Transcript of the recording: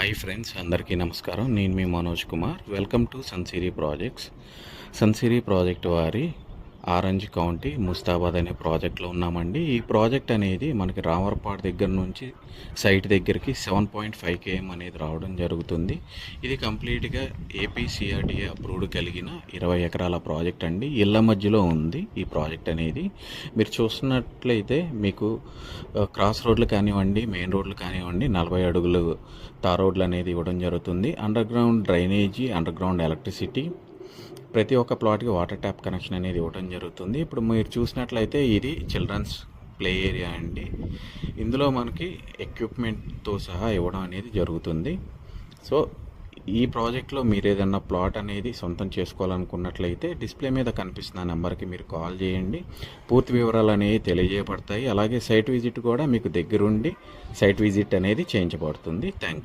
Hi friends, అందరికీ నమస్కారం. నేను మీ Manoj Kumar. Welcome to Sansiri projects. Sansiri project వారి ఆరెంజ్ కౌంటీ ముస్తాబాద్ అనే ప్రాజెక్ట్లో ఉన్నామండి. ఈ ప్రాజెక్ట్ అనేది మనకి రామర్పాడు దగ్గర నుంచి సైట్ దగ్గరికి 7.5 km అనేది రావడం జరుగుతుంది. ఇది కంప్లీట్గా ఏపీసీఆర్డీఏ అప్రూవ్డ్ కలిగిన 20 ఎకరాల ప్రాజెక్ట్ అండి. ఇళ్ళ మధ్యలో ఉంది ఈ ప్రాజెక్ట్ అనేది. మీరు చూస్తున్నట్లయితే మీకు క్రాస్ రోడ్లు కానివ్వండి, మెయిన్ రోడ్లు కానివ్వండి, 40 అడుగులు తార్ రోడ్లు అనేది ఇవ్వడం జరుగుతుంది. Under ground drainage, under ground electricity, ప్రతి ఒక్క ప్లాట్కి వాటర్ ట్యాప్ కనెక్షన్ అనేది ఇవ్వడం జరుగుతుంది. ఇప్పుడు మీరు చూసినట్లయితే ఇది చిల్డ్రన్స్ ప్లే ఏరియా అండి. ఇందులో మనకి ఎక్విప్మెంట్తో సహా ఇవ్వడం అనేది జరుగుతుంది. సో ఈ ప్రాజెక్ట్లో మీరు ఏదన్నా ప్లాట్ అనేది సొంతం చేసుకోవాలనుకున్నట్లయితే డిస్ప్లే మీద కనిపిస్తున్న నెంబర్కి మీరు కాల్ చేయండి. పూర్తి వివరాలు అనేవి తెలియజేయబడతాయి. అలాగే సైట్ విజిట్ కూడా మీకు దగ్గరుండి సైట్ విజిట్ అనేది చేయించబడుతుంది. Thank you.